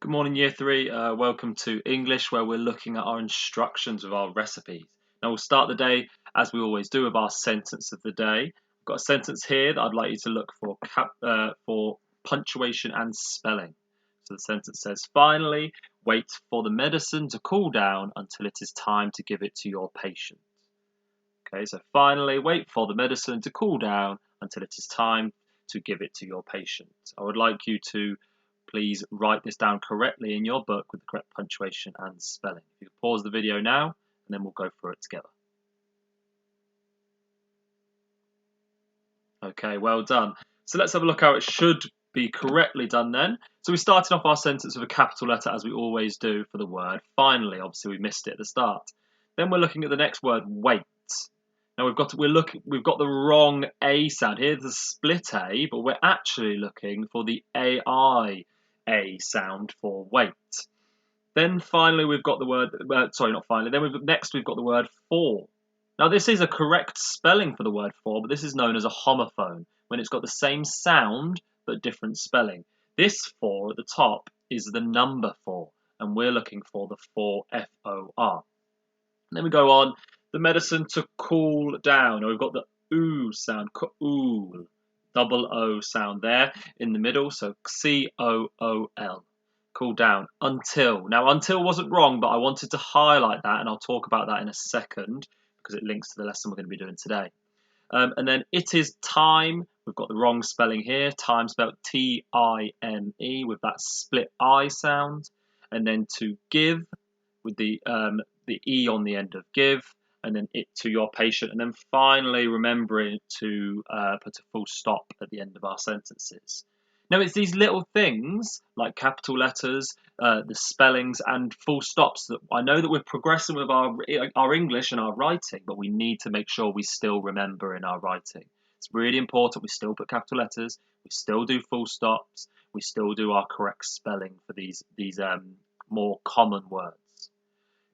Good morning, Year 3. Welcome to English, where we're looking at our instructions of our recipes. Now, we'll start the day, as we always do, with our sentence of the day. I've got a sentence here that I'd like you to look for punctuation and spelling. So the sentence says, finally, wait for the medicine to cool down until it is time to give it to your patient. Okay, so finally, wait for the medicine to cool down until it is time to give it to your patient. I would like you to please write this down correctly in your book with the correct punctuation and spelling. You can pause the video now and then we'll go through it together. Okay, well done. So let's have a look how it should be correctly done then. So we started off our sentence with a capital letter as we always do for the word finally. Obviously we missed it at the start. Then we're looking at the next word, wait. Now we've got the wrong A sound. Here's the split A, but we're actually looking for the A sound for wait. Then finally we've got the word next we've got the word for. Now this is a correct spelling for the word for, but this is known as a homophone when it's got the same sound but different spelling. This for at the top is the number 4, and we're looking for the for F-O-R. Then we go on, the medicine to cool down. Now we've got the oo sound, cool, double O sound there in the middle, so C-O-O-L, cool down, until. Now until wasn't wrong, but I wanted to highlight that, and I'll talk about that in a second, because it links to the lesson we're going to be doing today. And then it is time. We've got the wrong spelling here. Time spelled T-I-M-E with that split I sound. And then to give with the E on the end of give, and then it to your patient. And then finally remembering to put a full stop at the end of our sentences. Now it's these little things like capital letters, the spellings and full stops that I know that we're progressing with our English and our writing, but we need to make sure we still remember in our writing. It's really important we still put capital letters, we still do full stops, we still do our correct spelling for these more common words.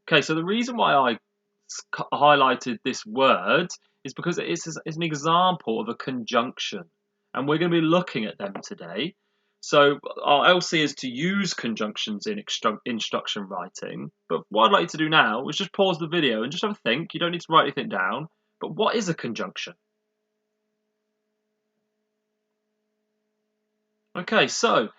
Okay, so the reason why I highlighted this word is because it's an example of a conjunction, and we're going to be looking at them today. So our LC is to use conjunctions in instruction writing, but what I'd like you to do now is just pause the video and just have a think. You don't need to write anything down, but what is a conjunction? Okay, so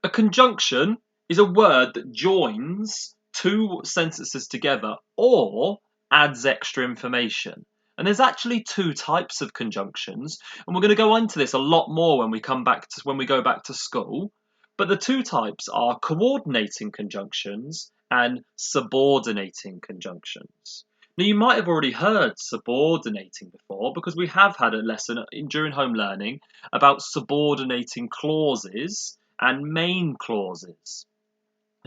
a conjunction is a word that joins two sentences together or adds extra information. And there's actually two types of conjunctions, and we're going to go into this a lot more when we go back to school. But the two types are coordinating conjunctions and subordinating conjunctions. Now you might have already heard subordinating before because we have had a lesson during home learning about subordinating clauses and main clauses.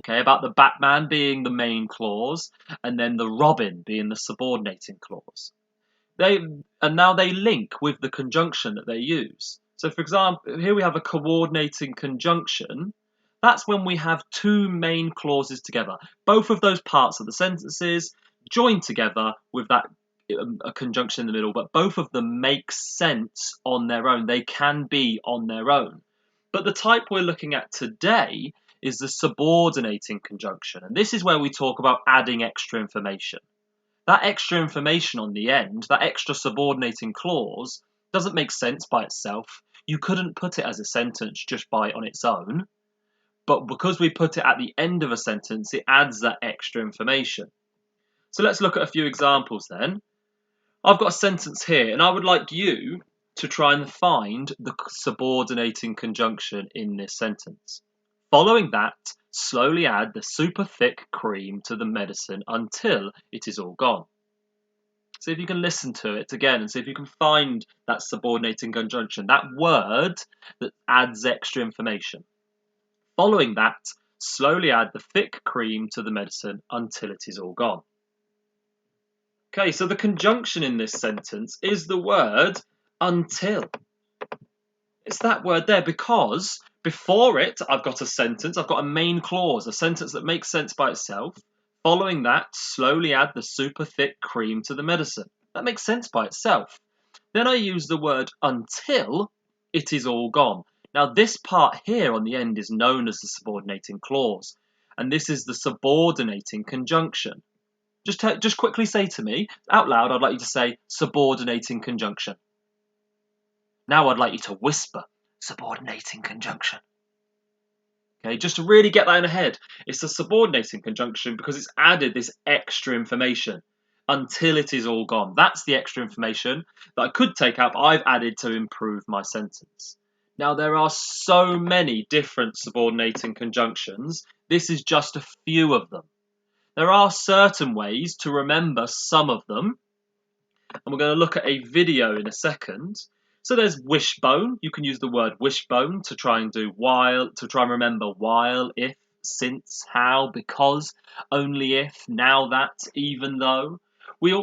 Okay, about the Batman being the main clause and then the Robin being the subordinating clause. Now they link with the conjunction that they use. So for example, here we have a coordinating conjunction. That's when we have two main clauses together. Both of those parts of the sentences join together with that a conjunction in the middle, but both of them make sense on their own. They can be on their own. But the type we're looking at today is the subordinating conjunction. And this is where we talk about adding extra information. That extra information on the end, that extra subordinating clause, doesn't make sense by itself. You couldn't put it as a sentence just on its own. But because we put it at the end of a sentence, it adds that extra information. So let's look at a few examples then. I've got a sentence here, and I would like you to try and find the subordinating conjunction in this sentence. Following that, slowly add the super thick cream to the medicine until it is all gone. See if you can listen to it again and see if you can find that subordinating conjunction, that word that adds extra information. Following that, slowly add the thick cream to the medicine until it is all gone. Okay, so the conjunction in this sentence is the word until. It's that word there because before it, I've got a sentence, I've got a main clause, a sentence that makes sense by itself. Following that, slowly add the super thick cream to the medicine. That makes sense by itself. Then I use the word until it is all gone. Now this part here on the end is known as the subordinating clause, and this is the subordinating conjunction. Just quickly say to me, out loud, I'd like you to say subordinating conjunction. Now I'd like you to whisper, subordinating conjunction. Okay, just to really get that in the head, it's a subordinating conjunction because it's added this extra information until it is all gone. That's the extra information that I could take out, but I've added to improve my sentence. Now, there are so many different subordinating conjunctions. This is just a few of them. There are certain ways to remember some of them, and we're going to look at a video in a second. So there's wishbone. You can use the word wishbone to try and do while, to try and remember while, if, since, how, because, only if, now that, even though.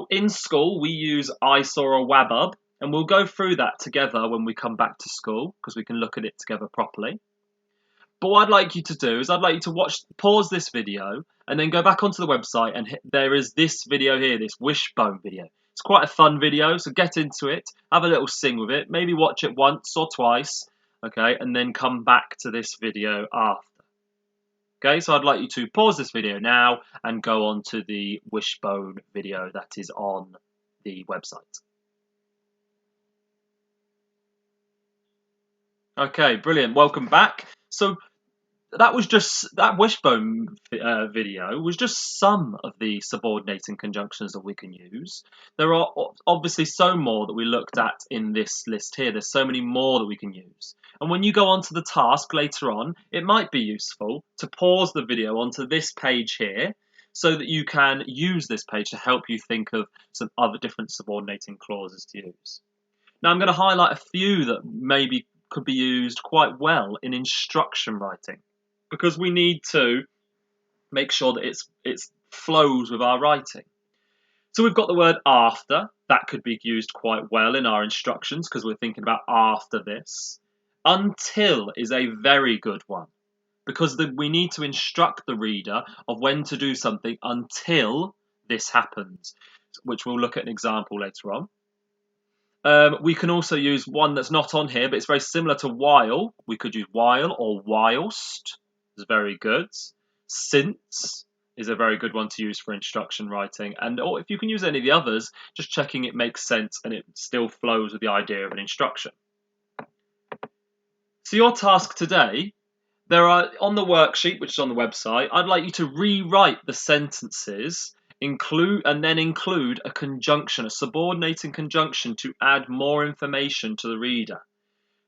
In school, we use I saw a wabub, and we'll go through that together when we come back to school, because we can look at it together properly. But what I'd like you to do is I'd like you to pause this video, and then go back onto the website, and there is this video here, this wishbone video. It's quite a fun video, so get into it, have a little sing with it, maybe watch it once or twice, okay, and then come back to this video after. Okay, so I'd like you to pause this video now and go on to the wishbone video that is on the website. Okay, brilliant. Welcome back. So that wishbone video was just some of the subordinating conjunctions that we can use. There are obviously so more that we looked at in this list here. There's so many more that we can use. And when you go onto the task later on, it might be useful to pause the video onto this page here so that you can use this page to help you think of some other different subordinating clauses to use. Now I'm going to highlight a few that maybe could be used quite well in instruction writing, because we need to make sure that it flows with our writing. So we've got the word after. That could be used quite well in our instructions because we're thinking about after this. Until is a very good one because we need to instruct the reader of when to do something until this happens, which we'll look at an example later on. We can also use one that's not on here, but it's very similar to while. We could use while or whilst. It's very good. Since is a very good one to use for instruction writing. And or if you can use any of the others, just checking it makes sense and it still flows with the idea of an instruction. So your task today, there are on the worksheet, which is on the website, I'd like you to rewrite the sentences, include a conjunction, a subordinating conjunction to add more information to the reader.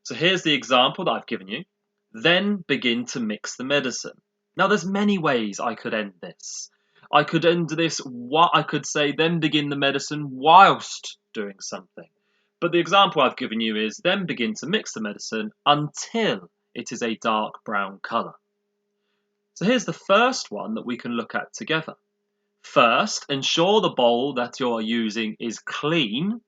So here's the example that I've given you. Then begin to mix the medicine. Now there's many ways I could end this. I could end this, I could say then begin the medicine whilst doing something. But the example I've given you is then begin to mix the medicine until it is a dark brown colour. So here's the first one that we can look at together. First, ensure the bowl that you're using is clean.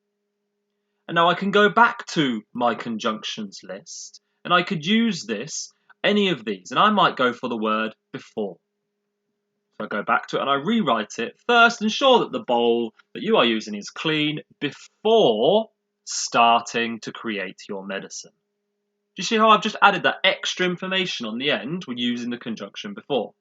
And now I can go back to my conjunctions list and I could use this, any of these, and I might go for the word before. So I go back to it and I rewrite it. First, ensure that the bowl that you are using is clean before starting to create your medicine. Do you see how I've just added that extra information on the end when using the conjunction before?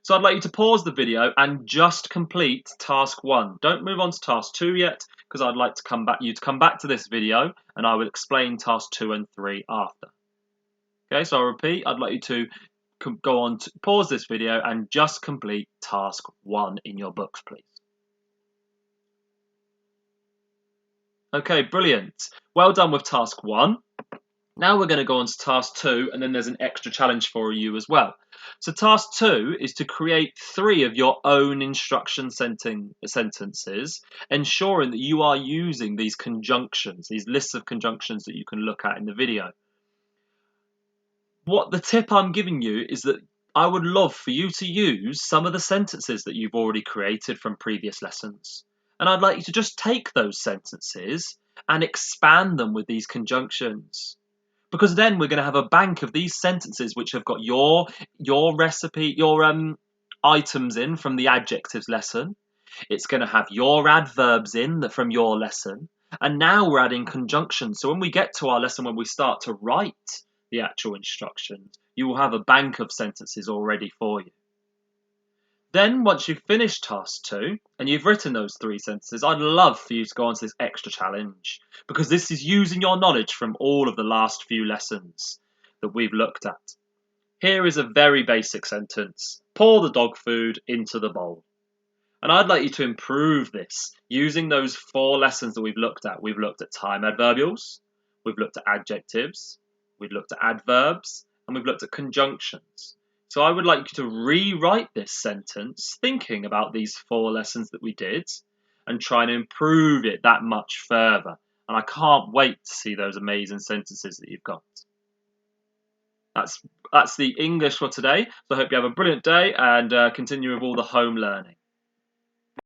So I'd like you to pause the video and just complete task 1. Don't move on to task 2 yet, because I'd like to come back to this video and I will explain task 2 and 3 after. Okay, so I'll repeat, I'd like you to go on to pause this video and just complete task 1 in your books, please. Okay, brilliant. Well done with task 1. Now we're going to go on to task 2, and then there's an extra challenge for you as well. So task 2 is to create 3 of your own instruction sentences, ensuring that you are using these conjunctions, these lists of conjunctions that you can look at in the video. What the tip I'm giving you is that I would love for you to use some of the sentences that you've already created from previous lessons. And I'd like you to just take those sentences and expand them with these conjunctions. Because then we're going to have a bank of these sentences which have got your recipe, your items in from the adjectives lesson. It's going to have your adverbs in from your lesson. And now we're adding conjunctions. So when we get to our lesson, when we start to write the actual instructions. You will have a bank of sentences already for you. Then, once you've finished task 2 and you've written those 3 sentences, I'd love for you to go on to this extra challenge, because this is using your knowledge from all of the last few lessons that we've looked at. Here is a very basic sentence. Pour the dog food into the bowl. And I'd like you to improve this using those 4 lessons that we've looked at. We've looked at time adverbials, we've looked at adjectives, we've looked at adverbs, and we've looked at conjunctions. So I would like you to rewrite this sentence thinking about these 4 lessons that we did and try and improve it that much further. And I can't wait to see those amazing sentences that you've got. That's the English for today. So I hope you have a brilliant day and continue with all the home learning.